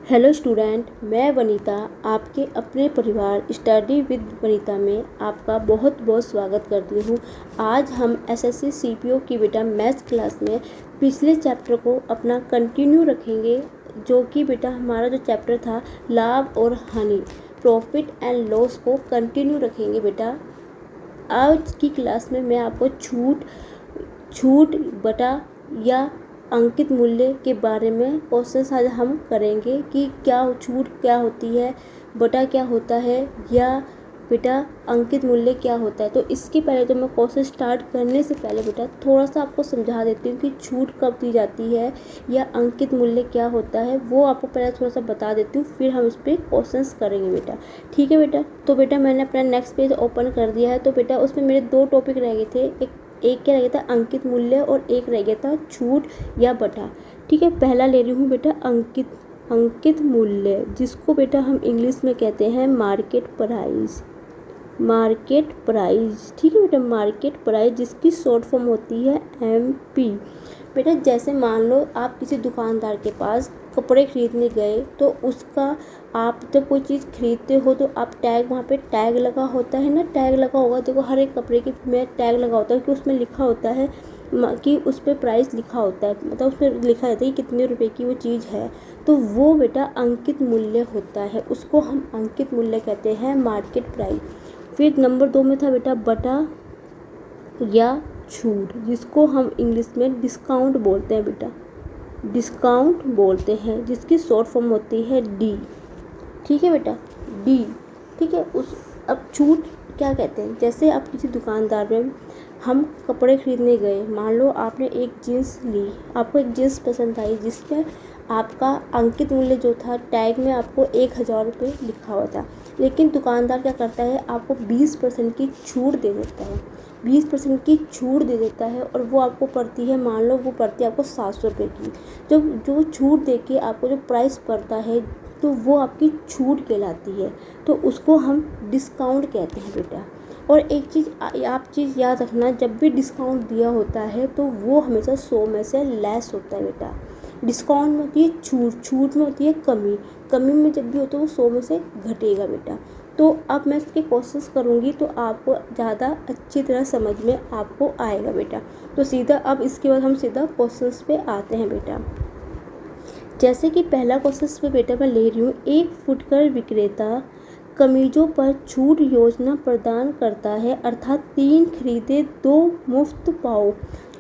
Hello student, मैं वनीता आपके अपने परिवार स्टडी विद वनीता में आपका बहुत बहुत स्वागत करती हूँ। आज हम एसएससी सीपीओ की बेटा मैथ्स क्लास में पिछले चैप्टर को अपना कंटिन्यू रखेंगे, जो कि बेटा हमारा जो चैप्टर था लाभ और हानि, प्रॉफिट एंड लॉस को कंटिन्यू रखेंगे बेटा। आज की क्लास में मैं आपको छूट बटा या अंकित मूल्य के बारे में क्वेश्चन आज हम करेंगे कि क्या छूट क्या होती है, बटा क्या होता है या बेटा अंकित मूल्य क्या होता है। तो इसके पहले तो मैं क्वेश्चन स्टार्ट करने से पहले बेटा थोड़ा सा आपको समझा देती हूँ कि छूट कब दी जाती है या अंकित मूल्य क्या होता है, वो आपको पहले थोड़ा सा बता देती हूँ, फिर हम इस पर क्वेश्चंस करेंगे बेटा। ठीक है बेटा। तो बेटा मैंने अपना नेक्स्ट पेज ओपन कर दिया है। तो बेटा उसमें मेरे दो टॉपिक रह गए थे, एक क्या रह गया था अंकित मूल्य और एक रह गया था छूट या बटा। ठीक है, पहला ले रही हूँ बेटा अंकित मूल्य, जिसको बेटा हम इंग्लिश में कहते हैं मार्केट प्राइस। ठीक है बेटा, मार्केट प्राइस जिसकी शॉर्ट फॉर्म होती है MP। बेटा जैसे मान लो आप किसी दुकानदार के पास कपड़े खरीदने गए, तो उसका आप जब कोई चीज़ खरीदते हो तो आप टैग, वहाँ पे टैग लगा होता है ना, टैग लगा होगा, देखो हर एक कपड़े के में टैग लगा होता है कि उसमें लिखा होता है कि उस पर प्राइस लिखा होता है, मतलब उसमें लिखा रहता है कि कितने रुपए की वो चीज़ है। तो वो बेटा अंकित मूल्य होता है, उसको हम अंकित मूल्य कहते हैं, मार्केट प्राइस। फिर नंबर 2 में था बेटा बटा या छूट, जिसको हम इंग्लिश में डिस्काउंट बोलते हैं बेटा, डिस्काउंट बोलते हैं, जिसकी शॉर्ट फॉर्म होती है D। ठीक है बेटा, D। ठीक है। अब छूट क्या कहते हैं, जैसे आप किसी दुकानदार में हम कपड़े खरीदने गए, मान लो आपने एक जीन्स ली, आपको एक जीन्स पसंद आई जिसमें आपका अंकित मूल्य जो था टैग में आपको 1000 रुपये लिखा हुआ था, लेकिन दुकानदार क्या करता है, आपको 20% की छूट दे देता है, 20% की छूट दे देता है, और वो आपको पड़ती है, मान लो वो पड़ती है आपको 700 रुपये की। जब जो छूट दे के आपको जो प्राइस पड़ता है तो वो आपकी छूट कहलाती है, तो उसको हम डिस्काउंट कहते हैं बेटा। और एक चीज़ याद रखना, जब भी डिस्काउंट दिया होता है तो वो हमेशा 100 में से लेस होता है बेटा। डिस्काउंट में होती है छूट में होती है कमी में जब भी होता है वो 100 में से घटेगा बेटा। तो अब मैं इसके क्वेश्चंस करूँगी तो आपको ज़्यादा अच्छी तरह समझ में आपको आएगा बेटा। तो सीधा अब इसके बाद हम सीधा क्वेश्चंस पे आते हैं बेटा। जैसे कि पहला क्वेश्चन पे बेटा मैं ले रही हूँ, एक फुटकर विक्रेता कमीजों पर छूट योजना प्रदान करता है, अर्थात 3 खरीदे 2 मुफ्त पाओ,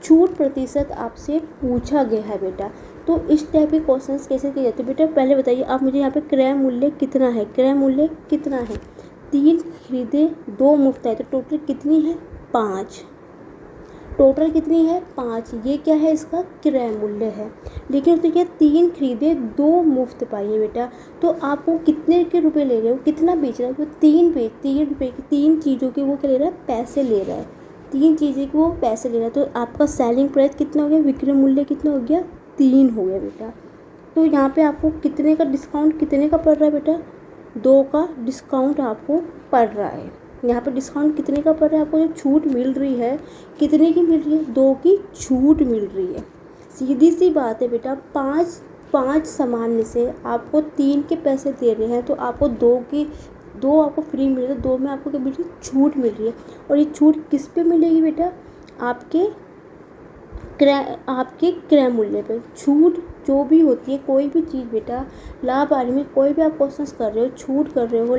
छूट प्रतिशत आपसे पूछा गया है बेटा। तो इस टाइप के क्वेश्चंस कैसे किए जाते हैं बेटा, पहले बताइए आप मुझे यहाँ पे क्रय मूल्य कितना है, 3 खरीदे 2 मुफ्त है, तो टोटल कितनी है 5, टोटल कितनी है 5, ये क्या है इसका क्रय मूल्य है। लेकिन उसने क्या 3 खरीदे 2 मुफ्त पाई है बेटा, तो आप वो कितने के रुपए ले रहे हो, कितना बेच रहा है, तो 3 रुपए की 3 चीज़ों के वो क्या ले रहा है, पैसे ले रहा है, 3 चीज़ें के वो पैसे ले रहा है। तो आपका सेलिंग प्राइस कितना हो गया, विक्रय मूल्य कितना हो गया 3 हो गया बेटा। तो यहाँ पे आपको कितने का डिस्काउंट कितने का पड़ रहा है बेटा, 2 का डिस्काउंट आपको पड़ रहा है। यहाँ पर डिस्काउंट कितने का पड़ रहा है, आपको जो छूट मिल रही है कितने की मिल रही है, 2 की छूट मिल रही है। सीधी सी बात है बेटा, 5 सामान में से आपको 3 के पैसे दे रहे हैं, तो आपको 2 आपको फ्री मिल रही है, 2 में आपको क्या मिल रही है, छूट मिल रही है। और ये छूट किस पे मिलेगी बेटा, आपके क्रय मूल्य पे। छूट जो भी होती है, कोई भी चीज़ बेटा, लाभ हानि में कोई भी आप क्वेश्चंस कर रहे हो, छूट कर रहे हो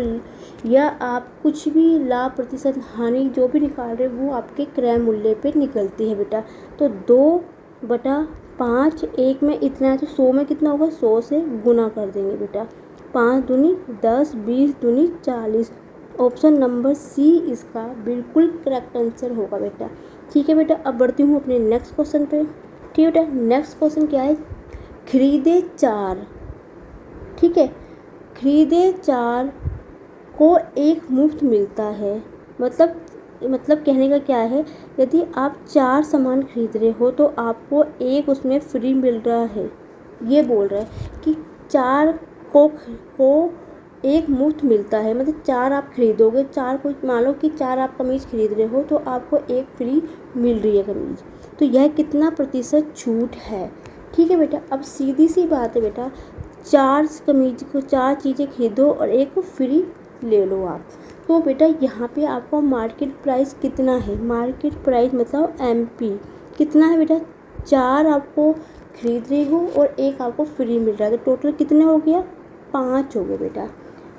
या आप कुछ भी लाभ प्रतिशत हानि जो भी निकाल रहे हो, वो आपके क्रय मूल्य पे निकलती है बेटा। तो 2/5, एक में इतना है तो 100 में कितना होगा, 100 से गुना कर देंगे बेटा, 5 दूनी 10, 20 दूनी 40। ऑप्शन नंबर C इसका बिल्कुल करेक्ट आंसर होगा बेटा। ठीक है बेटा, अब बढ़ती हूँ अपने नेक्स्ट क्वेश्चन पे। ठीक है बेटा, नेक्स्ट क्वेश्चन क्या है, खरीदे 4। ठीक है, खरीदे 4 को 1 मुफ्त मिलता है, मतलब कहने का क्या है, यदि आप 4 सामान खरीद रहे हो तो आपको 1 उसमें फ्री मिल रहा है। ये बोल रहा है कि 4 को 1 मुफ्त मिलता है, मतलब 4 आप खरीदोगे, 4 को मान लो कि 4 आप कमीज़ खरीद रहे हो तो आपको 1 फ्री मिल रही है कमीज़, तो यह कितना प्रतिशत छूट है। ठीक है बेटा, अब सीधी सी बात है बेटा, 4 कमीज को 4 चीज़ें खरीदो और एक फ्री ले लो आप। तो बेटा यहाँ पे आपको मार्केट प्राइस कितना है, मार्केट प्राइस मतलब MP कितना है बेटा, 4 आपको खरीद रही हो और एक आपको फ्री मिल रहा है, तो टोटल कितने हो गया, 5 हो गए बेटा।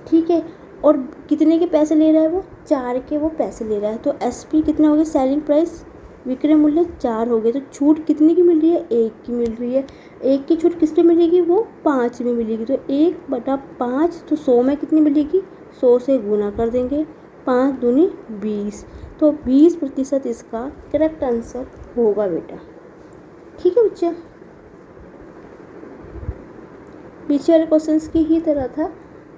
ठीक है, और कितने के पैसे ले रहा है वो, 4 के वो पैसे ले रहा है। तो SP कितना हो गया, सेलिंग प्राइस, विक्रय मूल्य 4 हो गए। तो छूट कितने की मिल रही है, 1 की मिल रही है। 1 की छूट किस पे मिलेगी, वो 5 में मिलेगी। तो 1/5, तो 100 में कितनी मिलेगी, 100 से गुना कर देंगे, 5 दूनी 20। तो 20% इसका करेक्ट आंसर होगा बेटा। ठीक है बच्चा, पीछे वाले क्वेश्चंस की ही तरह था,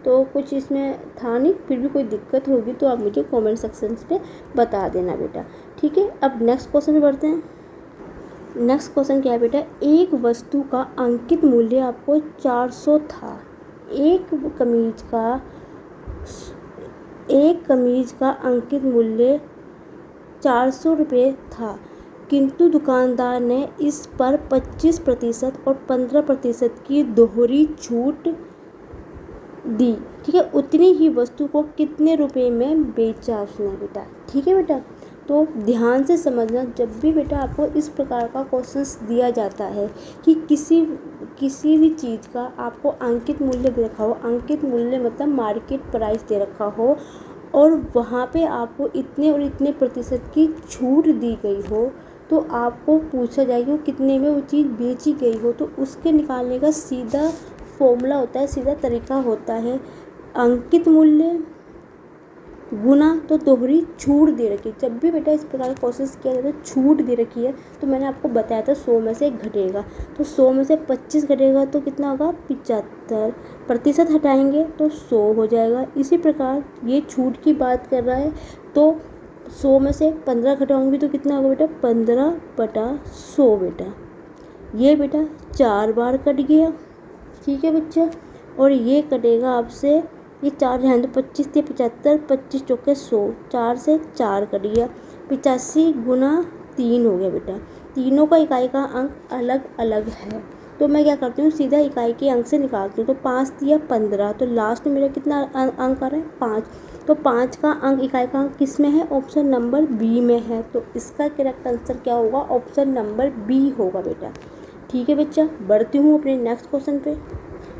तो कुछ इसमें था नहीं, फिर भी कोई दिक्कत होगी तो आप मुझे कमेंट सेक्शन पे बता देना बेटा। ठीक है, अब नेक्स्ट क्वेश्चन में बढ़ते हैं। नेक्स्ट क्वेश्चन क्या है बेटा, एक वस्तु का अंकित मूल्य आपको 400 था। एक कमीज का अंकित मूल्य 400 रुपये था, किंतु दुकानदार ने इस पर 25% और 15% की दोहरी छूट दी। ठीक है, उतनी ही वस्तु को कितने रुपए में बेचा उसने बेटा। ठीक है बेटा, तो ध्यान से समझना, जब भी बेटा आपको इस प्रकार का क्वेश्चंस दिया जाता है कि किसी भी चीज़ का आपको अंकित मूल्य दे रखा हो, अंकित मूल्य मतलब मार्केट प्राइस दे रखा हो, और वहाँ पे आपको इतने और इतने प्रतिशत की छूट दी गई हो, तो आपको पूछा जाएगा वो कितने में वो चीज़ बेची गई हो, तो उसके निकालने का सीधा फॉर्मूला होता है, सीधा तरीका होता है अंकित मूल्य गुना तो दोहरी छूट दे रखी है। जब भी बेटा इस प्रकार का क्वेश्चन किया जाता है, छूट दे रखी है, तो मैंने आपको बताया था 100 में से घटेगा, तो 100 में से 25 घटेगा तो कितना होगा, 75%, हटाएंगे तो 100 हो जाएगा। इसी प्रकार ये छूट की बात कर रहा है, तो 100 में से 15 घटाऊंगी तो कितना होगा बेटा, 15/100 बेटा। ये बेटा 4 बार कट गया। ठीक है बच्चा, और ये कटेगा आपसे, ये 4 हैं तो 25 × 75, 25 चौके 100, 4 से 4 कट गया, 85 × 3 हो गया बेटा। तीनों का इकाई का अंक अलग अलग है, तो मैं क्या करती हूँ, सीधा इकाई के अंक से निकालती हूँ। तो 5 × 15, तो लास्ट में मेरा कितना अंक आ रहा है, 5। तो 5 का अंक, इकाई का अंक किस में है, ऑप्शन नंबर बी में है। तो इसका करेक्ट आंसर क्या होगा, ऑप्शन नंबर बी होगा बेटा। ठीक है बच्चा, बढ़ती हूँ अपने नेक्स्ट क्वेश्चन पे।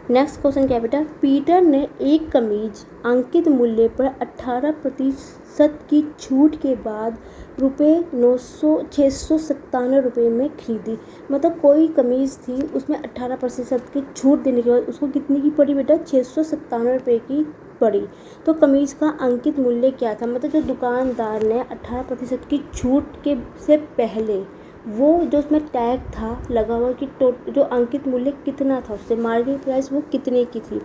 नेक्स्ट क्वेश्चन क्या है बेटा, पीटर ने एक कमीज अंकित मूल्य पर 18% की छूट के बाद ₹697 में खरीदी। मतलब कोई कमीज थी, उसमें 18% की छूट देने के बाद उसको कितने की पड़ी बेटा, 697 रुपये की पड़ी। तो कमीज का अंकित मूल्य क्या था, मतलब जो दुकानदार ने 18% की छूट के से पहले वो जो उसमें टैग था लगा हुआ कि जो अंकित मूल्य कितना था, उससे मार्केट प्राइस वो कितने की थी।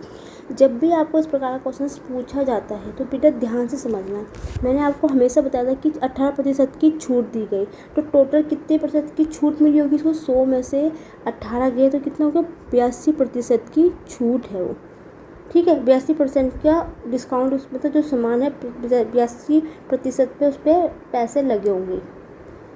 जब भी आपको इस प्रकार का क्वेश्चन पूछा जाता है तो बेटा ध्यान से समझना, मैंने आपको हमेशा बताया था कि 18% की छूट दी गई, तो टोटल कितने प्रतिशत की छूट मिली होगी उसको, 100 में से 18 गए तो कितना हो गया, 82% की छूट है वो। ठीक है, 82% का डिस्काउंट, उस मतलब जो सामान है 82% पे उस पर पैसे लगे होंगे,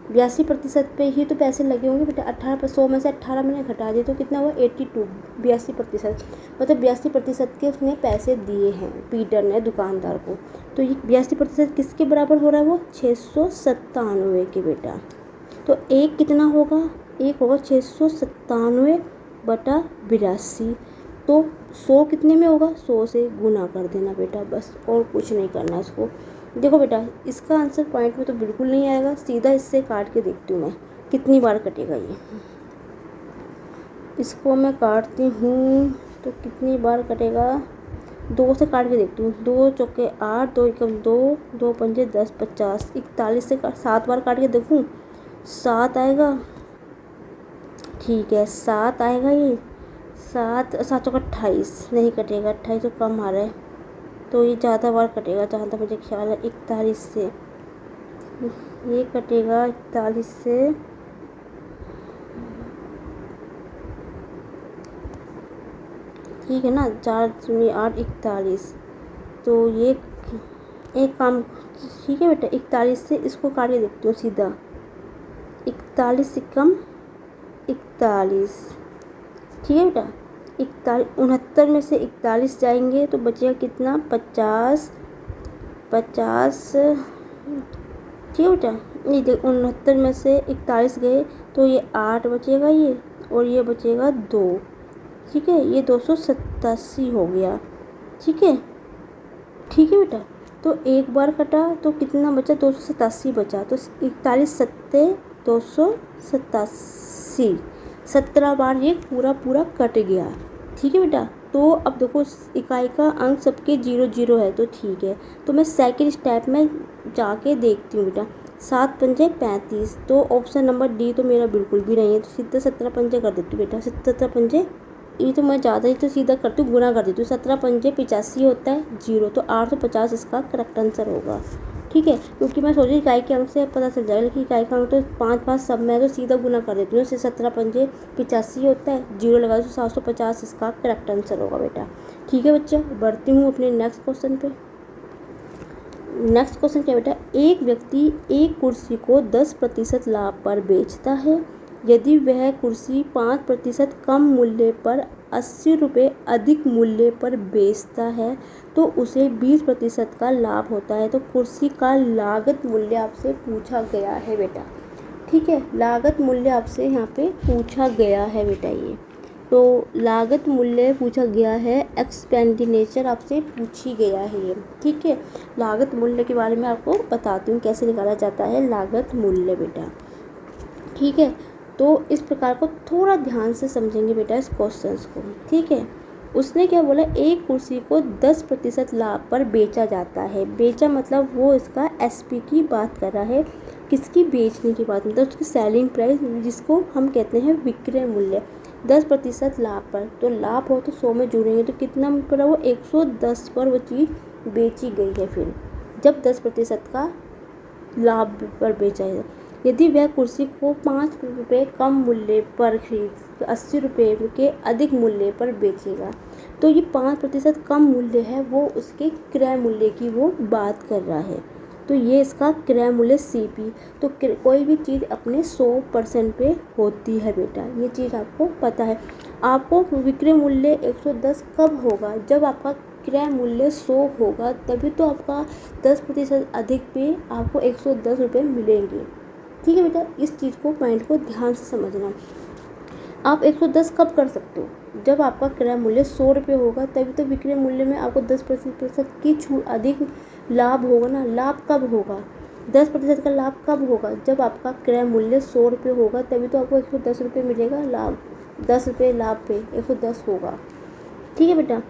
82% पे ही तो पैसे लगे होंगे बेटा। 100 में से 18 मैंने घटा दिए तो कितना हुआ, 82, 82%, मतलब 82% के उसने पैसे दिए हैं पीटर ने दुकानदार को। तो ये 82% किसके बराबर हो रहा है, वो 697 के बेटा। तो एक कितना होगा, एक होगा 697/82। तो 100 कितने में होगा, 100 से गुना कर देना बेटा, बस और कुछ नहीं करना इसको। देखो बेटा, इसका आंसर पॉइंट में तो बिल्कुल नहीं आएगा, सीधा इससे काट के देखती हूँ मैं कितनी बार कटेगा ये। इसको मैं काटती हूँ तो कितनी बार कटेगा, 2 से काट के देखती हूँ, 2 चौके 8, 2 एकम 2, 2 पंजे 10, 50, 41 से 7 बार काट के देखूँ, 7 आएगा। ठीक है, 7 आएगा ये, 7 चौका 28, नहीं कटेगा, 28 तो कम आ रहा है, तो ये ज़्यादा बार कटेगा जहाँ तक मुझे ख्याल है। 41 से ये कटेगा, 41 से, ठीक है ना, 4 दूनी 8, 41। तो ये एक काम, ठीक है बेटा, 41 से इसको काट के देखती हूँ सीधा, 41 से कम 41, ठीक है बेटा, 69 में से 41 जाएंगे तो बचेगा कितना, 50 50। ठीक है बेटा, ये देख 69 में से 41 गए तो ये 8 बचेगा, ये और ये बचेगा 2। ठीक है, ये 287 हो गया। ठीक है, ठीक है बेटा। तो एक बार कटा तो कितना बचा, 287 बचा। तो 41 सत्ते 287, 17 बार ये पूरा कट गया। ठीक है बेटा। तो अब देखो इकाई का अंक सबके 0 0 है तो ठीक है। तो मैं सेकंड स्टेप में जाके देखती हूँ बेटा। 7 पंजे 35, तो ऑप्शन नंबर डी तो मेरा बिल्कुल भी नहीं है, तो सीधा 17 पंजे कर देती हूँ बेटा। 17 पंजे, ये तो मैं ज़्यादा ही तो सीधा करती हूँ, गुना कर देती हूँ। 17 पंजे 85 होता है 0, तो 850 इसका करेक्ट आंसर होगा। ठीक है, क्योंकि मैं सोची इकाई के अंक से पता चल जाएगा, लेकिन इकाई का अंक तो 5 सब में है, तो सीधा गुना कर देती हूँ। 17 पंजे 85 होता है, 0 लगा तो 750 इसका करेक्ट आंसर होगा बेटा। ठीक है बच्चा, बढ़ती हूँ अपने नेक्स्ट क्वेश्चन पे। नेक्स्ट क्वेश्चन क्या बेटा, एक व्यक्ति एक कुर्सी को 10% लाभ पर बेचता है। यदि वह कुर्सी 5% कम मूल्य पर 80 रुपये अधिक मूल्य पर बेचता है तो उसे 20% का लाभ होता है। तो कुर्सी का लागत मूल्य आपसे पूछा गया है बेटा। ठीक है, लागत मूल्य आपसे यहाँ पे पूछा गया है बेटा। ये तो लागत मूल्य पूछा गया है, एक्सपेंडिचर आपसे पूछी गया है ये। ठीक है, लागत मूल्य के बारे में आपको बताती हूँ कैसे निकाला जाता है लागत मूल्य बेटा। ठीक है, तो इस प्रकार को थोड़ा ध्यान से समझेंगे बेटा इस क्वेश्चंस को। ठीक है, उसने क्या बोला, एक कुर्सी को 10% लाभ पर बेचा जाता है। बेचा मतलब वो इसका एसपी की बात कर रहा है, किसकी, बेचने की बात, मतलब उसकी सेलिंग प्राइस, जिसको हम कहते हैं विक्रय मूल्य। 10% लाभ पर, तो लाभ हो तो 100 में जोड़ेंगे तो कितना पड़ा, वो 110 पर वो चीज़ बेची गई है। फिर जब 10% का लाभ पर बेचा है, यदि वह कुर्सी को 5 रुपये कम मूल्य पर खरीद 80 रुपये के अधिक मूल्य पर बेचेगा, तो ये 5% कम मूल्य है, वो उसके क्रय मूल्य की वो बात कर रहा है। तो ये इसका क्रय मूल्य CP। तो कोई भी चीज़ अपने 100% पे होती है बेटा, ये चीज़ आपको पता है। आपको विक्रय मूल्य 110 कब होगा, जब आपका क्रय मूल्य 100 होगा, तभी तो आपका 10% अधिक पे आपको 110 रुपये मिलेंगे। ठीक है बेटा, इस चीज़ को पॉइंट को ध्यान से समझना। आप 110 कब कर सकते हो, जब आपका क्रय मूल्य 100 रुपये होगा, तभी तो विक्रय मूल्य में आपको 10% की छूट अधिक लाभ होगा ना। लाभ कब होगा, 10% का लाभ कब होगा, जब आपका क्रय मूल्य 100 रुपये होगा, तभी तो आपको 110 रुपये मिलेगा लाभ। 10 रुपये लाभ पे 110 होगा। ठीक है बेटा,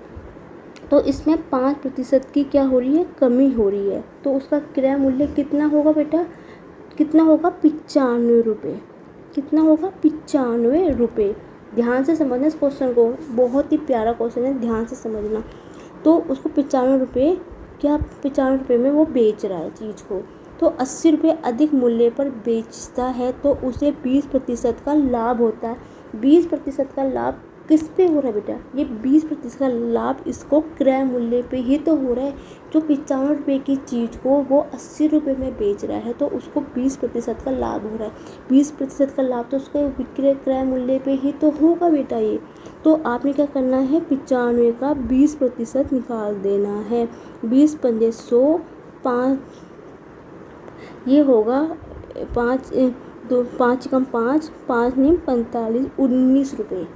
तो इसमें 5% की क्या हो रही है, कमी हो रही है। तो उसका क्रय मूल्य कितना होगा बेटा, कितना होगा, 95 रुपये। कितना होगा, 95 रुपये। ध्यान से समझना इस क्वेश्चन को, बहुत ही प्यारा क्वेश्चन है, ध्यान से समझना। तो उसको 95 रुपये, क्या 95 रुपये में वो बेच रहा है चीज़ को, तो 80 रुपये अधिक मूल्य पर बेचता है, तो उसे 20% का लाभ होता है। 20% का लाभ किस पे हो रहा है बेटा, ये 20% का लाभ इसको क्रय मूल्य पे ही तो हो रहा है। जो 95 रुपये की चीज़ को वो 80 रुपये में बेच रहा है, तो उसको 20% का लाभ हो रहा है। 20% का लाभ तो उसको विक्रय क्रय मूल्य पे ही तो होगा बेटा ये। तो आपने क्या करना है, 95 का 20% निकाल देना है। 20 पंजे 100, 5 ये होगा 5 2 5 कम 5 5 नहीं 45, 19 रुपये।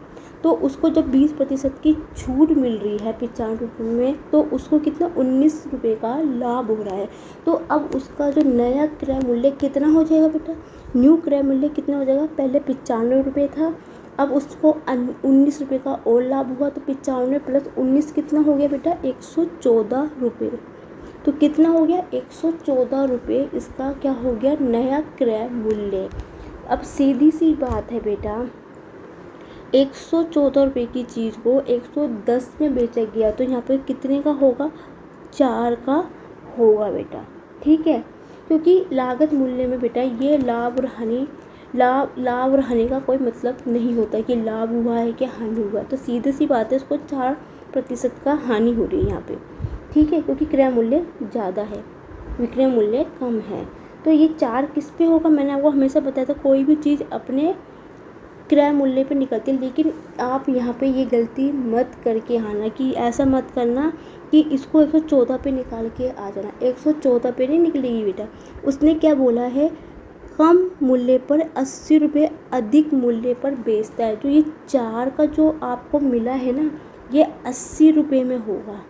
तो उसको जब 20% की छूट मिल रही है 95 रुपये में, तो उसको कितना 19 रुपये का लाभ हो रहा है। तो अब उसका जो नया क्रय मूल्य कितना हो जाएगा बेटा, न्यू क्रय मूल्य कितना हो जाएगा, पहले 95 रुपये था, अब उसको 19 रुपये का और लाभ हुआ, तो 95 प्लस 19 कितना हो गया बेटा, 114 रुपये। तो कितना हो गया, 114 रुपये इसका क्या हो गया, नया क्रय मूल्य। अब सीधी सी बात है बेटा, 114 रुपये की चीज़ को 110 में बेचा गया, तो यहाँ पे कितने का होगा, 4 का होगा बेटा। ठीक है, क्योंकि लागत मूल्य में बेटा ये लाभ और हानि का कोई मतलब नहीं होता कि लाभ हुआ है कि हानि हुआ, तो सीधी सी बात है, उसको 4% का हानि हो रही है यहाँ पे। ठीक है, क्योंकि क्रय मूल्य ज़्यादा है, विक्रय मूल्य कम है। तो ये 4 किस पे होगा, मैंने आपको हमेशा बताया था, कोई भी चीज़ अपने क्रय मूल्य पे निकलती है। लेकिन आप यहाँ पे ये गलती मत करके आना कि ऐसा मत करना कि इसको 114 पे निकाल के आ जाना। 114 पे नहीं निकलेगी बेटा। उसने क्या बोला है, कम मूल्य पर 80 रुपये अधिक मूल्य पर बेचता है। तो ये 4 का जो आपको मिला है ना, ये 80 रुपये में होगा।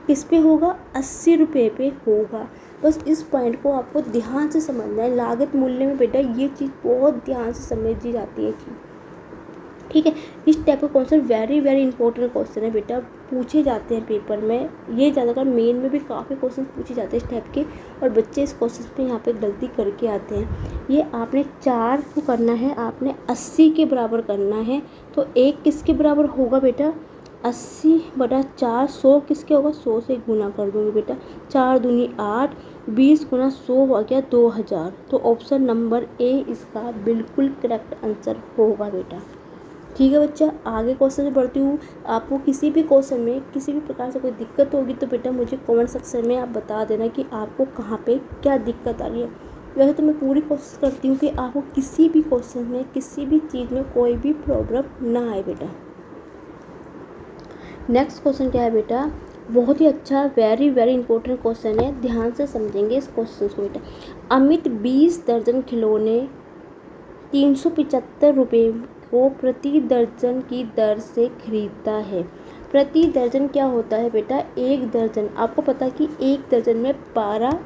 किस पे होगा? 80 रुपये पे होगा। बस इस पॉइंट को आपको ध्यान से समझना है। लागत मूल्य में बेटा ये चीज़ बहुत ध्यान से समझी जाती है चीज़, ठीक है। इस टाइप का question very very important question है बेटा, पूछे जाते हैं पेपर में। ये ज़्यादातर मेन में भी काफ़ी क्वेश्चन पूछे जाते हैं इस टाइप के, और बच्चे इस क्वेश्चन पे यहाँ पे गलती करके आते हैं। ये आपने 4 को करना है, आपने 80 के बराबर करना है। तो 1 किसके बराबर होगा बेटा? 80/4। 100 किसके होगा? 100 से गुना कर दूँगी बेटा। 4 दूनी 8, 20 गुना 100 हो गया 2000। तो ऑप्शन नंबर ए इसका बिल्कुल करेक्ट आंसर होगा बेटा, ठीक है बच्चा। आगे क्वेश्चन में बढ़ती हूँ। आपको किसी भी क्वेश्चन में किसी भी प्रकार से कोई दिक्कत होगी तो बेटा मुझे कमेंट सेक्शन में आप बता देना कि आपको कहाँ पे क्या दिक्कत आ रही है। वैसे तो मैं पूरी कोशिश करती हूँ कि आपको किसी भी क्वेश्चन में किसी भी चीज़ में कोई भी प्रॉब्लम ना आए बेटा। नेक्स्ट क्वेश्चन क्या है बेटा? बहुत ही अच्छा वेरी वेरी इंपॉर्टेंट क्वेश्चन है, ध्यान से समझेंगे इस क्वेश्चन को बेटा। अमित 20 दर्जन खिलौने 375 रुपये को प्रति दर्जन की दर से खरीदता है। प्रति दर्जन क्या होता है बेटा? 1 दर्जन। आपको पता है कि 1 दर्जन में 12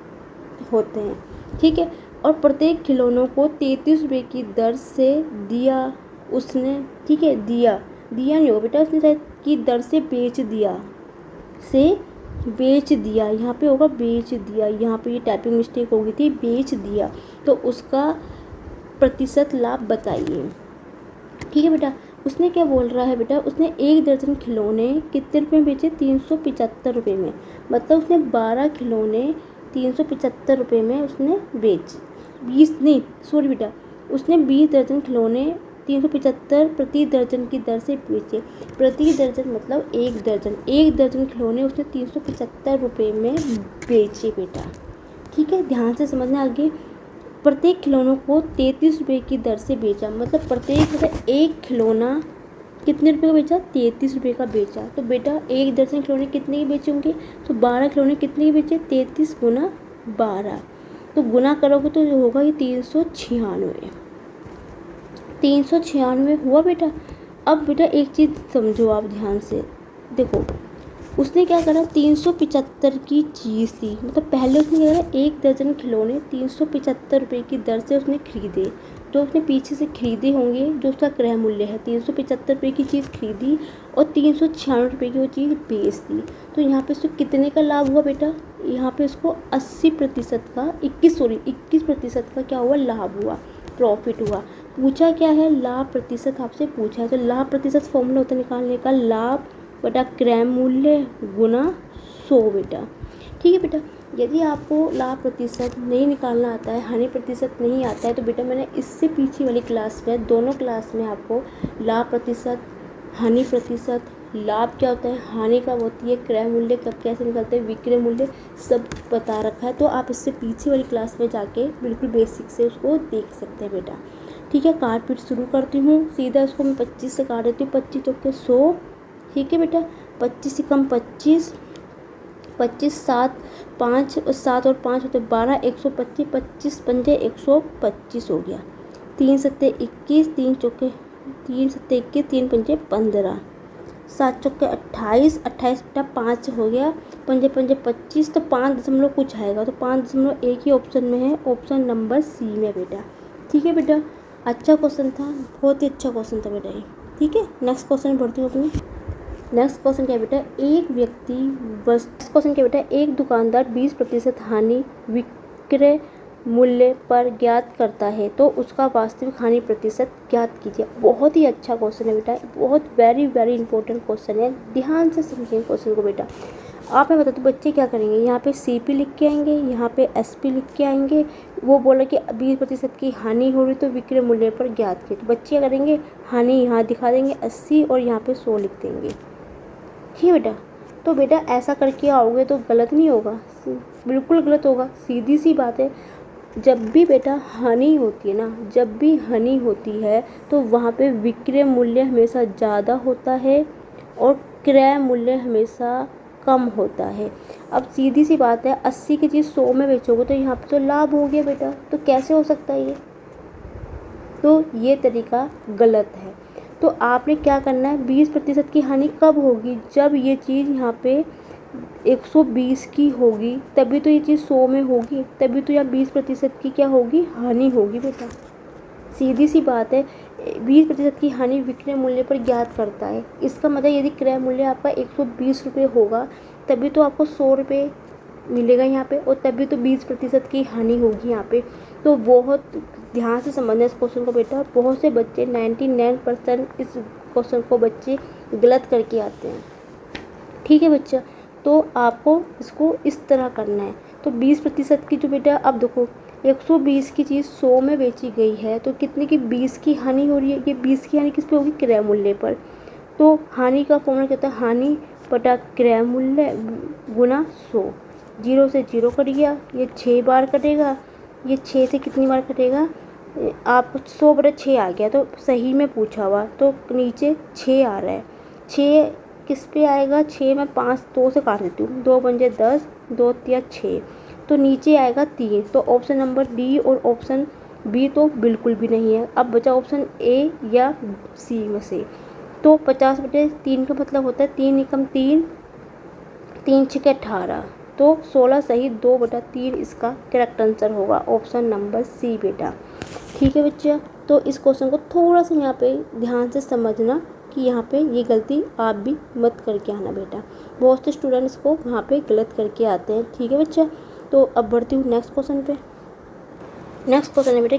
होते हैं, ठीक है। और प्रत्येक खिलौनों को 33 रुपये की दर से दिया उसने, ठीक है। दिया नहीं होगा बेटा, उसने शायद की दर से बेच दिया, यहाँ पे होगा बेच दिया। यहाँ पे ये टाइपिंग मिस्टेक हो गई थी, बेच दिया। तो उसका प्रतिशत लाभ बताइए, ठीक है बेटा। उसने क्या बोल रहा है बेटा? उसने 1 दर्जन खिलौने कितने रुपए में बेचे? 375 रुपये में। मतलब उसने 12 खिलौने 375 रुपये में उसने बेच 20 नहीं सॉरी बेटा, उसने 20 दर्जन खिलौने 375 प्रति दर्जन की दर से बेचे। प्रति दर्जन मतलब 1 दर्जन। 1 दर्जन खिलौने उसने 375 रुपये में बेचे बेटा, ठीक है। ध्यान से समझना आगे। प्रत्येक खिलौनों को 33 रुपये की दर से बेचा। मतलब प्रत्येक मतलब एक खिलौना कितने रुपये का बेचा? 33 रुपये का बेचा। तो बेटा 1 दर्जन खिलौने कितने के बेचे होंगे? तो 12 खिलौने कितने के बेचे? 33 गुना 12। तो गुना करोगे तो जो होगा ये 396। 396 हुआ बेटा। अब बेटा एक चीज़ समझो आप ध्यान से, देखो उसने क्या करा? 375 की चीज़ थी। मतलब पहले उसने क्या करा? 1 दर्जन खिलौने 375 रुपये की दर से उसने खरीदे। तो उसने पीछे से खरीदे होंगे, जो उसका क्रय मूल्य है 375 रुपये की चीज़ खरीदी और 396 रुपये की वो चीज़ बेच दी। तो यहाँ पे उसको कितने का लाभ हुआ बेटा? यहाँ पे उसको 80% का 21% का क्या हुआ? लाभ हुआ, प्रॉफिट हुआ। पूछा क्या है? लाभ प्रतिशत आपसे पूछा है। तो लाभ प्रतिशत फॉर्मूला होता है निकालने का, लाभ बटा क्रय मूल्य गुना 100 बेटा, ठीक है बेटा। यदि आपको लाभ प्रतिशत नहीं निकालना आता है, हानि प्रतिशत नहीं आता है, तो बेटा मैंने इससे पीछे वाली क्लास में, दोनों क्लास में आपको लाभ प्रतिशत, हानि प्रतिशत, लाभ क्या होता है, हानि कब होती है, क्रय मूल्य कब कैसे निकलते हैं, विक्रय मूल्य सब बता रखा है। तो आप इससे पीछे वाली क्लास में जाके बिल्कुल बेसिक से उसको देख सकते हैं बेटा, ठीक है। काट पीट शुरू करती हूँ, सीधा इसको मैं 25 से काट देती हूँ। 25 चौके 100, ठीक है बेटा। 25 से कम 25, 25 7 5 और 7 और 5 होते 12, 125, 25 पंजे 125 हो गया। 3 सत्ते 21, 3 चौके 3 सत्ते 21, 3 पंजे 15, 7 चौके 28, 28 बटा 5 हो गया, पंजे पंजे 25। तो 5 दशमलव कुछ आएगा। तो 5.1 ही ऑप्शन में है, ऑप्शन नंबर सी में बेटा, ठीक है बेटा। अच्छा क्वेश्चन था, बहुत ही अच्छा क्वेश्चन था बेटा ये, ठीक है। नेक्स्ट क्वेश्चन बढ़ती हूँ अपनी। नेक्स्ट क्वेश्चन क्या बेटा? एक दुकानदार 20% हानि विक्रय मूल्य पर ज्ञात करता है, तो उसका वास्तविक हानि प्रतिशत ज्ञात कीजिए। बहुत ही अच्छा क्वेश्चन है बेटा, बहुत वेरी वेरी इंपॉर्टेंट क्वेश्चन है। ध्यान से समझिए क्वेश्चन को बेटा। आप मैं बताते बच्चे क्या करेंगे, यहाँ पे CP लिख के आएंगे, यहाँ पे SP लिख के आएंगे। वो बोला कि 20% की हानि हो रही तो विक्रय मूल्य पर ज्ञात कीजिए। तो बच्चे क्या करेंगे? हानि यहाँ दिखा देंगे 80 और यहाँ पे 100 लिख देंगे, ठीक है बेटा। तो बेटा ऐसा करके आओगे तो गलत नहीं होगा, बिल्कुल गलत होगा, सीधी सी बात है। जब भी बेटा हानि होती है ना, जब भी हानि होती है तो वहाँ पे विक्रय मूल्य हमेशा ज़्यादा होता है और क्रय मूल्य हमेशा कम होता है। अब सीधी सी बात है, 80 की चीज़ 100 में बेचोगे तो यहाँ पे तो लाभ हो गया बेटा, तो कैसे हो सकता है ये? तो ये तरीका गलत है। तो आपने क्या करना है, 20% की हानि कब होगी? जब ये चीज़ यहाँ पे 120 की होगी, तभी तो ये चीज़ 100 में होगी, तभी तो यहाँ 20% की क्या होगी, हानि होगी बेटा। सीधी सी बात है, 20% की हानि विक्रय मूल्य पर ज्ञात करता है। इसका मतलब यदि क्रय मूल्य आपका 120 रुपये होगा, तभी तो आपको 100 रुपये मिलेगा यहाँ पे, और तभी तो 20% की हानि होगी यहाँ पे। तो बहुत ध्यान से समझना इस क्वेश्चन को बेटा। बहुत से बच्चे 99% इस क्वेश्चन को बच्चे गलत करके आते हैं। ठीक है बच्चा, तो आपको इसको इस तरह करना है। तो 20% की जो बेटा, अब देखो 120 की चीज़ 100 में बेची गई है, तो कितने की 20 की हानि हो रही है। ये 20 की हानि किस पे होगी, क्रय मूल्य पर। तो हानि का फॉर्मूला क्या होता है, हानि बटा क्रय मूल्य गुना 100। 0 से 0 कट गया, ये 6 बार कटेगा, ये 6 से कितनी बार कटेगा, आपको 100/6 आ गया, तो सही में पूछा हुआ, तो नीचे 6 आ रहा है। 6 किस पे आएगा, 6 में 5 2 से काट देती हूँ, 2 पंजे 10, 2 तिया 6, तो नीचे आएगा 3। तो ऑप्शन नंबर डी और ऑप्शन बी तो बिल्कुल भी नहीं है। अब बचा ऑप्शन ए या सी में से। तो 50/3 का मतलब होता है 3 एकम 3, 3 छक्के 18, तो 16 सही 2/3 इसका करेक्ट आंसर होगा, ऑप्शन नंबर सी बेटा। ठीक है बच्चा, तो इस क्वेश्चन को थोड़ा सा यहाँ पे ध्यान से समझना कि यहाँ पे ये गलती आप भी मत करके आना बेटा। बहुत से स्टूडेंट्स को वहाँ पे गलत करके आते हैं। ठीक है बच्चा, तो अब बढ़ती हूँ नेक्स्ट क्वेश्चन पे। नेक्स्ट क्वेश्चन है बेटा,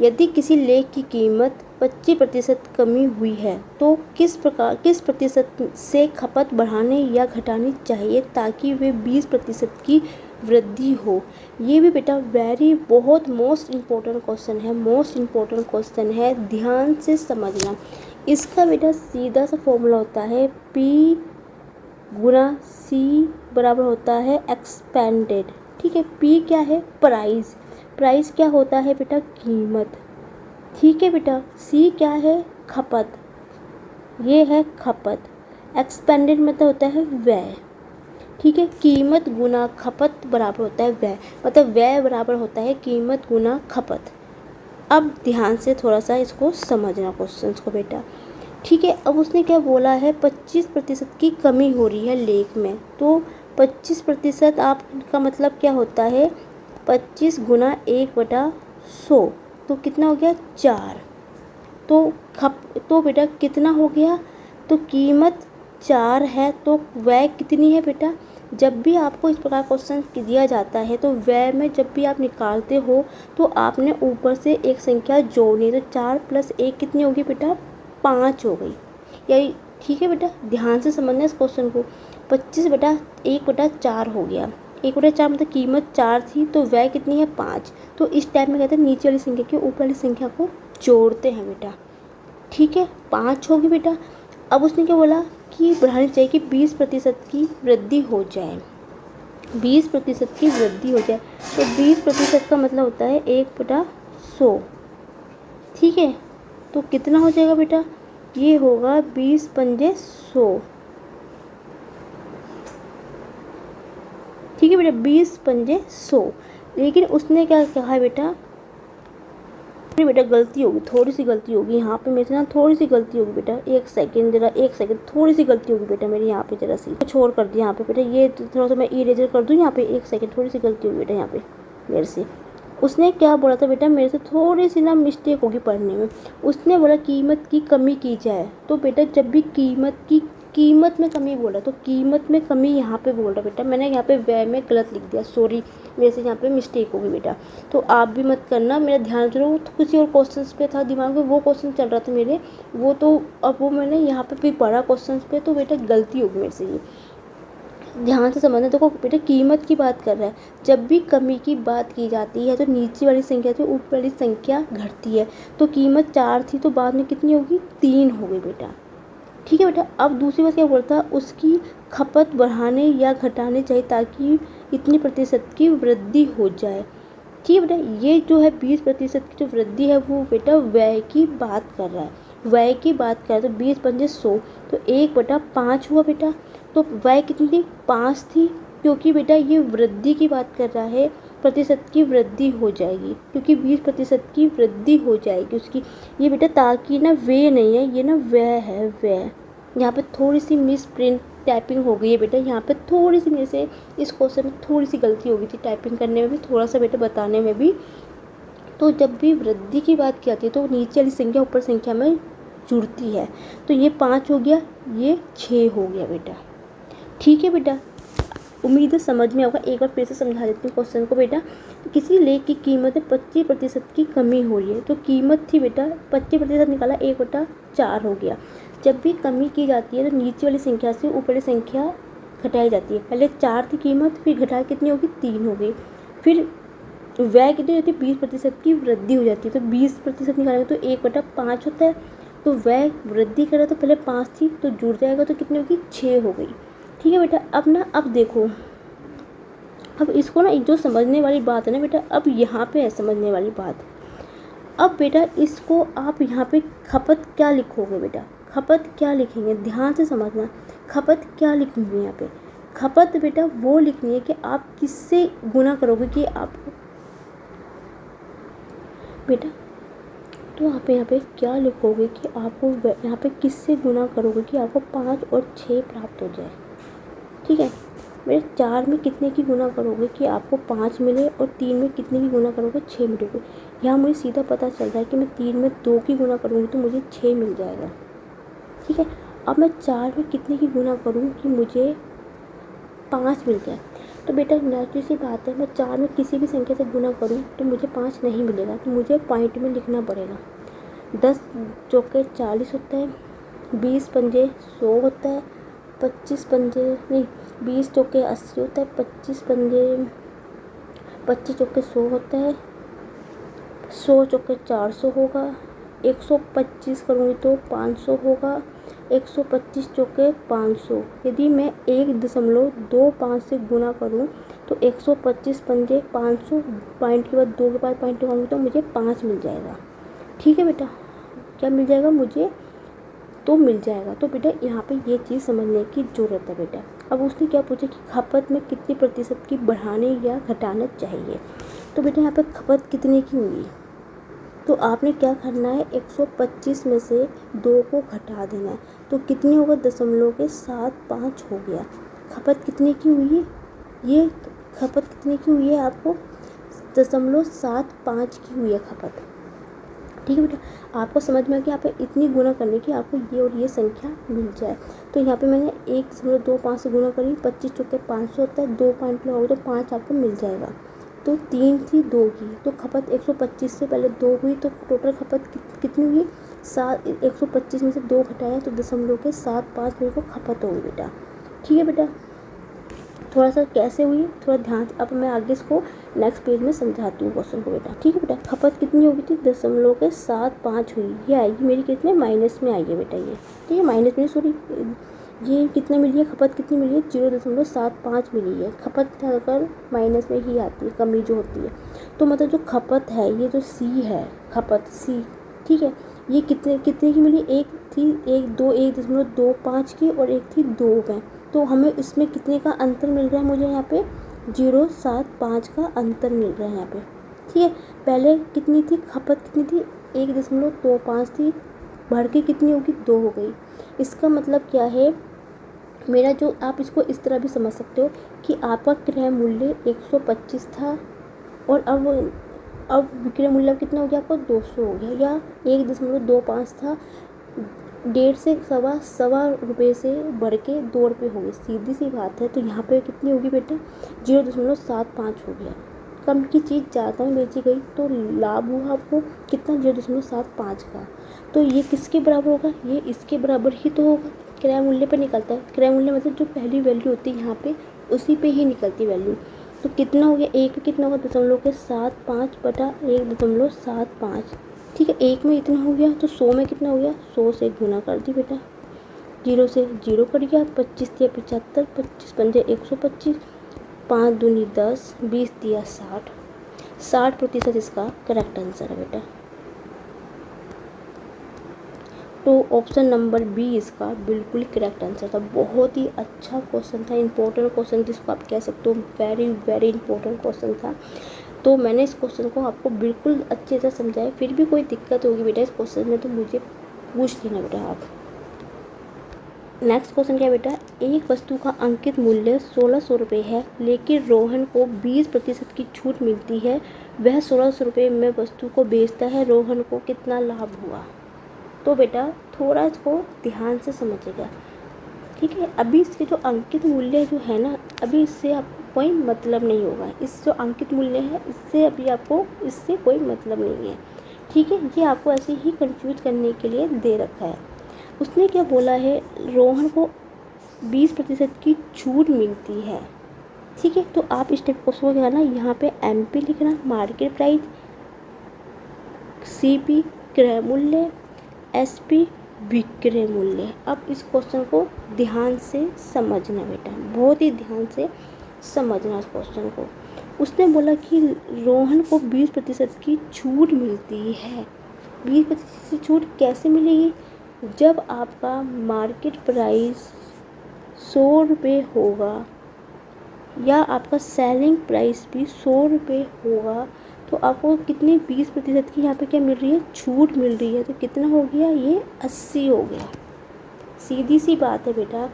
यदि किसी लेख की कीमत 25% कमी हुई है तो किस प्रतिशत से खपत बढ़ाने या घटानी चाहिए ताकि वे 20% की वृद्धि हो। ये भी बेटा बहुत मोस्ट इम्पोर्टेंट क्वेश्चन है, ध्यान से समझना। इसका बेटा सीधा सा फॉर्मूला होता है P गुना C बराबर होता है एक्सपेंडेड। ठीक है, P क्या है, प्राइस क्या होता है बेटा, कीमत। ठीक है बेटा, C क्या है, खपत, ये है खपत। एक्सपेंडेड मतलब होता है व्यय। ठीक है, कीमत गुना खपत बराबर होता है व्यय, मतलब व्यय बराबर होता है कीमत गुना खपत। अब ध्यान से थोड़ा सा इसको समझना क्वेश्चन को बेटा। ठीक है, अब उसने क्या बोला है, 25% की कमी हो रही है लेख में, तो 25% आपका मतलब क्या होता है, 25 गुना 1/100, तो कितना हो गया, 4। तो बेटा कितना हो गया, तो कीमत 4 है, तो व्यय कितनी है बेटा। जब भी आपको इस प्रकार क्वेश्चन दिया जाता है तो व्यय में जब भी आप निकालते हो तो आपने ऊपर से एक संख्या जोड़नी, तो 4 + 1 कितनी होगी बेटा, 5 हो गई। यही ठीक है बेटा, ध्यान से समझना इस क्वेश्चन को। 25/1/4 हो गया, 1/4 मतलब कीमत 4 थी तो व्यय कितनी है, 5। तो इस टाइप में कहते हैं नीचे वाली संख्या के ऊपर वाली संख्या को जोड़ते हैं बेटा। ठीक है, 5 होगी बेटा। अब उसने क्या बोला कि बढ़ानी चाहिए कि 20% की वृद्धि हो जाए, 20% की वृद्धि हो जाए। तो 20% का मतलब होता है 1/100। ठीक है, तो कितना हो जाएगा बेटा, ये होगा 20 पंजे 100। ठीक है बेटा, 20 पंजे 100। लेकिन उसने क्या कहा है बेटा, बेटा गलती होगी, थोड़ी सी गलती होगी यहाँ पे मेरे से ना, थोड़ी सी गलती होगी बेटा। एक सेकंड थोड़ी सी गलती होगी बेटा मेरी यहाँ पे, जरा सी छोड़ कर दिया यहाँ पे बेटा, ये थोड़ा सा मैं इरेजर कर दूँ यहाँ पे। एक सेकंड, थोड़ी सी गलती होगी बेटा यहाँ पे मेरे से। उसने क्या बोला था बेटा, मेरे से थोड़ी सी ना मिस्टेक होगी पढ़ने में। उसने बोला कीमत की कमी की जाए, तो बेटा जब भी कीमत में कमी बोला तो कीमत में कमी यहाँ पे बोल रहा बेटा, मैंने यहाँ पे व्यय में गलत लिख दिया, सॉरी मेरे से यहाँ पे मिस्टेक होगी बेटा। तो आप भी मत करना, मेरा ध्यान जो तो किसी और क्वेश्चन पे था दिमाग में, वो क्वेश्चन चल रहा था मेरे, वो तो अब वो मैंने यहाँ पे भी पढ़ा क्वेश्चन पे, तो बेटा गलती होगी मेरे से ये, ध्यान से समझना। देखो बेटा कीमत की बात कर रहा है, जब भी कमी की बात की जाती है तो नीचे वाली संख्या से ऊपर वाली संख्या घटती है। तो कीमत 4 थी तो बाद में कितनी होगी, 3 हो गई बेटा। ठीक है बेटा, अब दूसरी बात क्या बोलता, उसकी खपत बढ़ाने या घटाने चाहिए ताकि इतनी प्रतिशत की वृद्धि हो जाए। ठीक है बेटा, ये जो है 20% की जो वृद्धि है वो बेटा व्यय की बात कर रहा है, व्यय की बात कर रहा है। तो 20×100 तो 1/5 हुआ बेटा। तो व्यय कितनी थी, 5 थी, क्योंकि बेटा ये वृद्धि की बात कर रहा है, प्रतिशत की वृद्धि हो जाएगी, क्योंकि 20% की वृद्धि हो जाएगी उसकी। ये बेटा ताकि ना वे नहीं है, ये ना व्यय है, व्यय। यहाँ पे थोड़ी सी मिस प्रिंट टाइपिंग हो गई है बेटा, यहाँ पे थोड़ी सी मेरे से इस क्वेश्चन में थोड़ी सी गलती हो गई थी, टाइपिंग करने में भी थोड़ा सा बेटा बताने में भी। तो जब भी वृद्धि की बात की जाती है तो नीचे वाली संख्या ऊपर संख्या में जुड़ती है। तो ये 5 हो गया, ये 6 हो गया बेटा। ठीक है बेटा, उम्मीद है समझ में होगा। एक बार फिर से समझा देती हूँ क्वेश्चन को बेटा। किसी लेख की कीमत में 25% की कमी हो रही है। तो कीमत थी बेटा 25% निकाला, 1/4 हो गया। जब भी कमी की जाती है तो नीचे वाली संख्या से ऊपर वाली संख्या घटाई जाती है। पहले 4 थी कीमत, फिर घटा कितनी होगी, 3 हो गई। फिर व्यय कितनी होती है, 20% की वृद्धि हो जाती है। तो 20% निकालेंगे तो 1/5 होता है। तो व्यय वृद्धि करे तो पहले 5 थी तो जुड़ जाएगा, तो कितनी होगी, 6 हो गई। ठीक है बेटा, अब देखो, अब इसको ना जो समझने वाली बात है ना बेटा, अब यहाँ पे है समझने वाली बात। अब बेटा इसको आप यहाँ पे खपत क्या लिखोगे बेटा, खपत क्या लिखेंगे, ध्यान से समझना। खपत क्या लिखूंगी यहाँ पे, खपत बेटा वो लिखनी है कि आप किससे गुना करोगे, कि आप बेटा, तो आप यहाँ पे क्या लिखोगे कि आपको यहाँ पे किससे गुना करोगे कि आपको 5 और 6 प्राप्त हो जाए। ठीक है, मेरे 4 में कितने की गुना करोगे कि आपको 5 मिले, और 3 में कितने की गुना करोगे, 6 मिलेगा। यहाँ मुझे सीधा पता चल रहा है कि मैं 3 में 2 की गुना करूँगी तो मुझे 6 मिल जाएगा। ठीक है, अब मैं 4 में कितने की गुना करूँ कि मुझे 5 मिल जाए। तो बेटा नेचुरल सी बात है, मैं 4 में किसी भी संख्या से गुना करूँ तो मुझे 5 नहीं मिलेगा, तो मुझे पॉइंट में लिखना पड़ेगा। 10 चौके 40 होता है, 20 पंजे 100 होता है, 25 पंजे नहीं 20 चौके 80 होता है, 25 चौके 100 होता है, 100 चौके 400 होगा, 125 करूँगी तो 500 होगा, 125 चौके 500। यदि मैं 1.25 से गुना करूँ तो 125 पंजे 500, पॉइंट के बाद 2 के बाद पॉइंट लगाऊंगी तो मुझे 5 मिल जाएगा। ठीक है बेटा, क्या मिल जाएगा मुझे, तो मिल जाएगा। तो बेटा यहाँ पे ये चीज़ समझने की ज़रूरत है बेटा। अब उसने क्या पूछा कि खपत में कितने प्रतिशत की बढ़ाने या घटाना चाहिए। तो बेटा यहाँ पे खपत कितने की हुई, तो आपने क्या करना है, 125 में से 2 को घटा देना है। तो कितनी होगा, 0.75 हो गया। खपत कितने की हुई है, ये खपत कितने की हुई है, आपको 0.75 की हुई है खपत। ठीक है बेटा, आपको समझ में आ गया, यहाँ पे इतनी गुना करने की आपको ये और ये संख्या मिल जाए। तो यहाँ पे मैंने 1.25 से गुना करी, 25 चौके 500 होता है, 2 पॉइंट लगाओगे तो 5 आपको मिल जाएगा। तो 3 थी 2 की, तो खपत 125 से पहले 2 हुई, तो टोटल खपत कितनी हुई, 125 में से 2 घटाया तो 0.75 मेरे को खपत होगी बेटा। ठीक है बेटा, थोड़ा सा कैसे हुई थोड़ा ध्यान से, अब मैं आगे इसको नेक्स्ट पेज में समझाती हूँ क्वेश्चन को बेटा। ठीक है बेटा, खपत कितनी होगी थी, 0.75 हुई, ये आएगी मेरी कितने, माइनस में आई है बेटा ये। ठीक है, माइनस में सॉरी, ये कितने मिली है, खपत कितनी मिली है, 0.75 मिली है। खपत अगर माइनस में ही आती है, कमी जो होती है, तो मतलब जो खपत है, ये जो सी है खपत सी, ठीक है, ये कितने कितने की मिली, एक थी 1.25 की और एक थी 2 में। तो हमें इसमें कितने का अंतर मिल रहा है, मुझे यहाँ पे 0.75 का अंतर मिल रहा है यहाँ पे। ठीक है, पहले कितनी थी खपत, कितनी थी 1.25 थी, बढ़ के कितनी होगी, 2 हो गई। इसका मतलब क्या है मेरा, जो आप इसको इस तरह भी समझ सकते हो कि आपका क्रय मूल्य 125 था, और अब विक्रय मूल्य कितना हो गया, आपको 200 हो गया, या 1.25 था, 1.5 से सवा रुपये से बढ़ के 2 रुपये हो गए, सीधी सी बात है। तो यहाँ पे कितनी होगी बेटा, 0.75 हो गया। कम की चीज़ ज़्यादा में बेची गई तो लाभ हुआ आपको कितना, 0.75 का। तो ये किसके बराबर होगा, ये इसके बराबर ही तो होगा, क्रय मूल्य पे निकलता है। क्रय मूल्य मतलब जो पहली वैल्यू होती है यहाँ पे उसी पे ही निकलती वैल्यू। तो कितना हो गया, एक पे कितना होगा, 0.75 बटा 1.75। ठीक है, एक में इतना हो गया, तो 100 में कितना हो गया, 100 से गुना कर दी बेटा, 0 से 0 कट गया, 25 दिया 75, 25 पंजे 125, 5 दूनी 10, 20 दिया 60। 60% इसका करेक्ट आंसर है बेटा। तो ऑप्शन नंबर बी इसका बिल्कुल करेक्ट आंसर था। बहुत ही अच्छा क्वेश्चन था, इंपॉर्टेंट क्वेश्चन जिसको आप कह सकते हो वेरी वेरी इंपॉर्टेंट क्वेश्चन था। तो मैंने इस क्वेश्चन को आपको बिल्कुल अच्छे से समझाया। फिर भी कोई दिक्कत होगी बेटा इस क्वेश्चन में तो मुझे पूछ लेना बेटा आप। नेक्स्ट क्वेश्चन क्या है बेटा, एक वस्तु का अंकित मूल्य 1600 रुपये है, लेकिन रोहन को 20% की छूट मिलती है। वह 1600 रुपये में वस्तु को बेचता है, रोहन को कितना लाभ हुआ। तो बेटा थोड़ा इसको ध्यान से समझिएगा, ठीक है। अभी इसके जो अंकित मूल्य जो है ना, अभी इससे आपको कोई मतलब नहीं होगा। इस जो अंकित मूल्य है इससे अभी आपको इससे कोई मतलब नहीं है, ठीक है। ये आपको ऐसे ही कंफ्यूज करने के लिए दे रखा है। उसने क्या बोला है, रोहन को 20% की छूट मिलती है, ठीक है। तो आप इस टाइप क्वेश्चन को क्या करना, यहाँ पे MP लिखना, मार्केट प्राइस, CP क्रय मूल्य, SP विक्रय मूल्य। अब इस क्वेश्चन को ध्यान से समझना बेटा, बहुत ही ध्यान से समझना इस क्वेश्चन को। उसने बोला कि रोहन को 20% की छूट मिलती है। 20% की छूट कैसे मिलेगी, जब आपका मार्केट प्राइस 100 रुपये होगा या आपका सेलिंग प्राइस भी 100 रुपये होगा, तो आपको कितनी 20% की यहाँ पे क्या मिल रही है, छूट मिल रही है। तो कितना हो गया, ये 80 हो गया। सीधी सी बात है बेटा,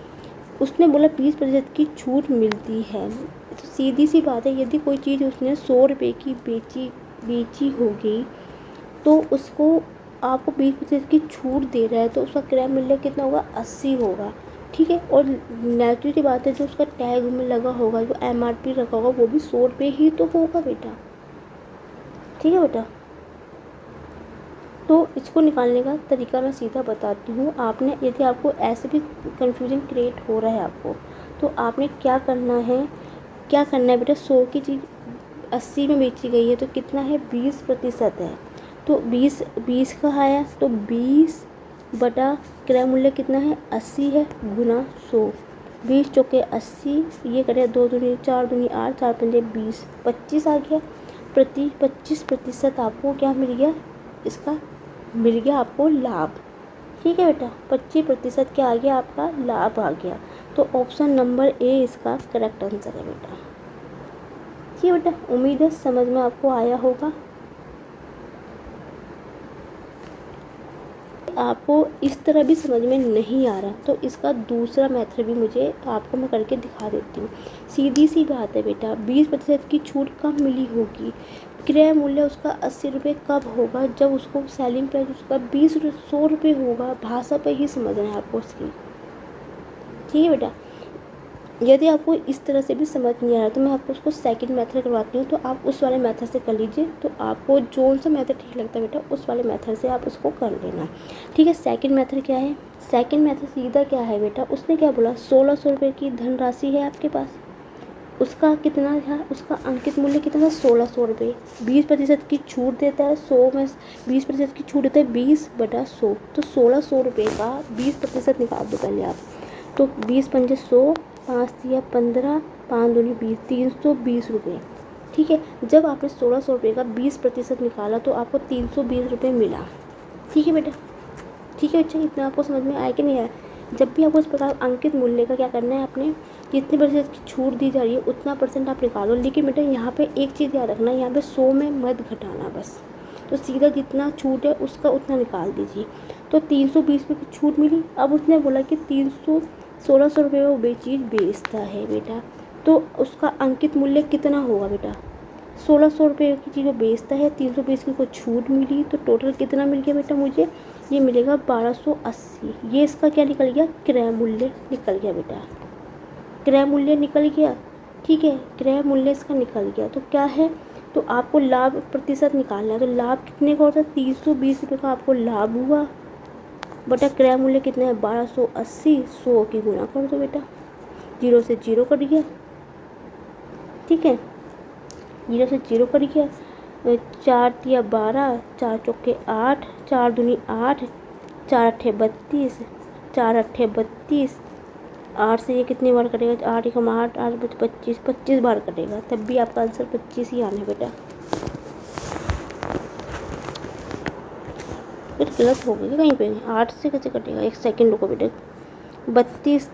उसने बोला 20% की छूट मिलती है, तो सीधी सी बात है, यदि कोई चीज़ उसने 100 रुपये की बेची होगी तो उसको आपको 20% की छूट दे रहा है, तो उसका क्रय मूल्य कितना होगा, 80 होगा, ठीक है। और नेचुरल की बात है, जो उसका टैग में लगा होगा, जो MRP रखा होगा, वो भी 100 रुपये ही तो होगा बेटा, ठीक है बेटा। तो इसको निकालने का तरीका मैं सीधा बताती हूँ। आपने यदि आपको ऐसे भी कन्फ्यूजन क्रिएट हो रहा है आपको, तो आपने क्या करना है बेटा, 100 की चीज़ 80 में बेची गई है तो कितना है, 20% है। तो 20 का आया, तो 20 बटा क्रय मूल्य कितना है, 80 है, गुना 100। 20 चौके 80, ये करे 2 दूनी 4 दूनी 8, 4 पंजे 20, 25 आ गया। 25% आपको क्या मिल गया, इसका मिल गया आपको लाभ, ठीक है बेटा। 25% क्या आ गया, आपका लाभ आ गया। तो ऑप्शन नंबर ए इसका करेक्ट आंसर है बेटा, ठीक है बेटा। उम्मीद है समझ में आपको आया होगा। आपको इस तरह भी समझ में नहीं आ रहा तो इसका दूसरा मेथड भी मुझे आपको मैं करके दिखा देती हूँ। सीधी सी बात है बेटा, 20% की छूट कब मिली होगी, क्रय मूल्य उसका 80 रुपये कब होगा, जब उसको सेलिंग प्राइस उसका 100 रुपये होगा। भाषा पे ही समझना है आपको उसकी, ठीक है बेटा। यदि आपको इस तरह से भी समझ नहीं आ रहा तो मैं आपको उसको सेकंड मेथड करवाती हूँ, तो आप उस वाले मेथड से कर लीजिए। तो आपको जो सा मेथड ठीक लगता है बेटा, उस वाले मेथड से आप उसको कर लेना, ठीक है। सेकंड मेथड क्या है, सेकंड मेथड सीधा क्या है बेटा, उसने क्या बोला, 1600 रुपये की धनराशि है आपके पास, उसका कितना था, उसका अंकित मूल्य कितना था, 1600 रुपये। 20% की छूट देता है, 100 में 20% की छूट देता है 20/100, तो 1600 रुपये का 20% निकाल दो पहले आप। तो 20 पंजे 100, 5 दिया 15, 5 दूनी 20, 320 रुपये, ठीक है। जब आपने 1600 रुपये का 20% निकाला तो आपको 320 रुपये मिला, ठीक है बेटा, ठीक है बच्चा। इतना आपको समझ में आया कि नहीं आया। जब भी आपको इस प्रकार अंकित मूल्य का क्या करना है, आपने जितने % की छूट दी जा रही है उतना % आप निकालो। लेकिन बेटा यहाँ पे एक चीज़ याद रखना, यहाँ पे 100 में मत घटाना बस, तो सीधा जितना छूट है उसका उतना निकाल दीजिए। तो 320 रुपये की छूट मिली। अब उसने बोला कि 1600 रुपये में वो चीज़ बेचता है बेटा, तो उसका अंकित मूल्य कितना होगा बेटा, 1600 रुपये की चीज़ वो बेचता है, 320 की को छूट मिली, तो टोटल कितना मिल गया बेटा मुझे, ये मिलेगा 1280। ये इसका क्या निकल गया, क्रय मूल्य निकल गया बेटा, क्रय मूल्य निकल गया, ठीक है। क्रय मूल्य इसका निकल गया, तो क्या है, तो आपको लाभ प्रतिशत निकालना है। तो लाभ कितने का होता है, 320 रुपये का आपको लाभ हुआ, बटा क्रय मूल्य कितना है, 1280, 100 की गुना कर दो बेटा, 0 से 0 कट गया, ठीक है, 0 से 0 कट गया। 4 तिया 12, 4 चौके 8, 4 दूनी 8, 4 अट्ठे 32, 4 अट्ठे 32, 8 से ये कितनी बार कटेगा, 8 1 8, 8 25 बार कटेगा, तब भी आपका आंसर 25 ही आना है बेटा। गलत हो गया कहीं पे, 8 से कैसे कटेगा, 1 सेकंड रुको बेटा। 32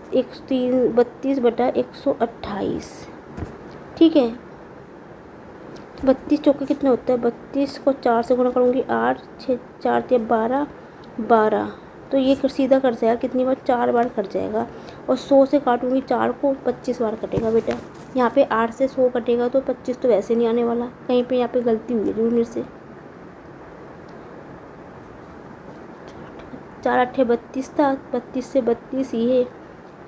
ठीक है। 32 चौके कितना होता है, 32 को 4 से गुणा करूँगी 8, 6 4 3 12 12, तो ये सीधा कट जाएगा कितनी बार, 4 बार कट जाएगा। और 100 से काटूँगी 4 को, 25 बार कटेगा बेटा। यहाँ पे 8 से 100 कटेगा तो 25 तो वैसे नहीं आने वाला, कहीं पे यहाँ पे गलती हुई है जरूर मेरे से। 4 8 32 था, 32 से 32 ये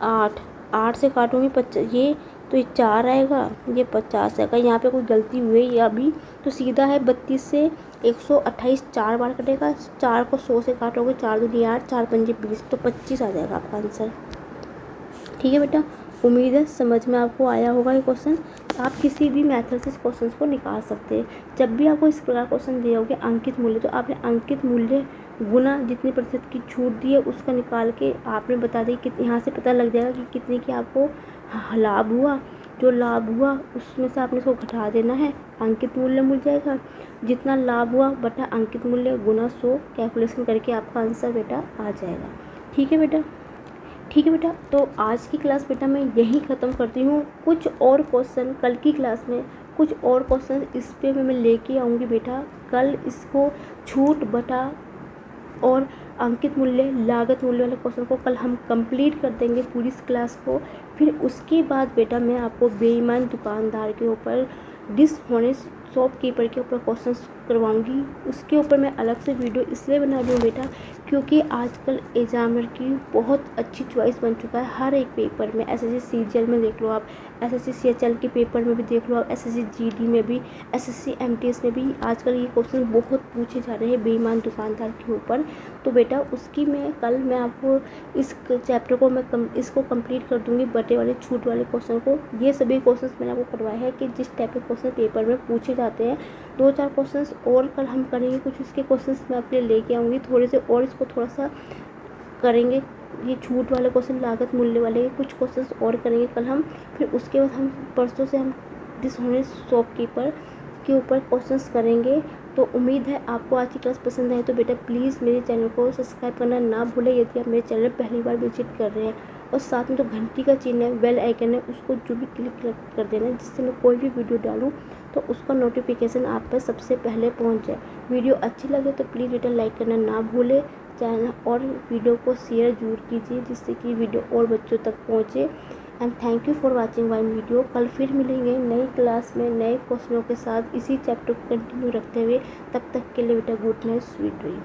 8, 8 से काटूँगी 50, ये तो ये 4 आएगा, ये 50 आएगा। यहाँ पे कोई गलती हुई है अभी, तो सीधा है 32 से 128 4 बार कटेगा। 4 को 100 से काटोगे, 4 दूनी 8, 4 पंजे 20, तो 25 आ जाएगा आपका आंसर। ठीक है बेटा, उम्मीद है समझ में आपको आया होगा ये क्वेश्चन। आप किसी भी मेथड से इस क्वेश्चन को निकाल सकते हैं। जब भी आपको इस प्रकार क्वेश्चन दिया होगा अंकित मूल्य, तो आपने अंकित मूल्य गुना जितने प्रतिशत की छूट दी है उसका निकाल के आपने बता दी कि यहाँ से पता लग जाएगा कि कितने की आपको लाभ हुआ। जो लाभ हुआ उसमें से आपने इसको घटा देना है, अंकित मूल्य मिल जाएगा। जितना लाभ हुआ बटा अंकित मूल्य गुना 100 कैलकुलेशन करके आपका आंसर बेटा आ जाएगा। ठीक है बेटा, ठीक है बेटा। तो आज की क्लास बेटा मैं यहीं ख़त्म करती हूँ। कुछ और क्वेश्चन कल की क्लास में, कुछ और क्वेश्चन इस पे मैं लेके आऊँगी बेटा। कल इसको छूट बटा और अंकित मूल्य लागत मूल्य वाले क्वेश्चन को कल हम कंप्लीट कर देंगे पूरी इस क्लास को। फिर उसके बाद बेटा मैं आपको बेईमान दुकानदार के ऊपर, डिसऑनेस्ट शॉपकीपर के ऊपर क्वेश्चंस करवाऊंगी। उसके ऊपर मैं अलग से वीडियो इसलिए बना रही हूँ बेटा क्योंकि आजकल एग्जामिनर की बहुत अच्छी चॉइस बन चुका है हर एक पेपर में। एसएससी सीजीएल में देख लो आप, एसएससी सीएचएल के पेपर में भी देख लो आप, एसएससी जीडी में भी, एसएससी एमटीएस में भी आजकल ये क्वेश्चन बहुत पूछे जा रहे हैं बेईमान दुकानदार के ऊपर। तो बेटा उसकी मैं आपको इस चैप्टर को इसको कंप्लीट कर दूंगी, बटे वाले छूट वाले क्वेश्चन को। ये सभी क्वेश्चन मैंने आपको करवाए हैं कि जिस टाइप के क्वेश्चन पेपर में पूछे जाते हैं। 2-4 क्वेश्चन और कल हम करेंगे, कुछ उसके क्वेश्चन मैं अपने लेके आऊँगी थोड़े से, और इसको थोड़ा सा करेंगे। ये छूट वाले क्वेश्चन, लागत मूल्य वाले कुछ क्वेश्चंस और करेंगे कल हम। फिर उसके बाद हम परसों से हम डिसऑनेस्ट शॉपकीपर के ऊपर क्वेश्चंस करेंगे। तो उम्मीद है आपको आज की क्लास पसंद आए। तो बेटा प्लीज़ मेरे चैनल को सब्सक्राइब करना ना भूलें यदि आप मेरे चैनल पहली बार विजिट कर रहे हैं, और साथ में जो घंटी का चिन्ह है, बेल आइकन है, उसको जो भी क्लिक कर देना जिससे मैं कोई भी वीडियो डालूँ तो उसका नोटिफिकेशन आप पर सबसे पहले पहुंच जाए। वीडियो अच्छी लगे तो प्लीज़ बेटा लाइक करना ना भूलें चैनल, और वीडियो को शेयर जरूर कीजिए जिससे कि वीडियो और बच्चों तक पहुँचे। And thank you for watching my video. कल फिर मिलेंगे नई क्लास में नए क्वेश्चनों के साथ इसी चैप्टर को कंटिन्यू रखते हुए। तब तक के लिए बेटा गुड नाइट, स्वीट ड्रीम।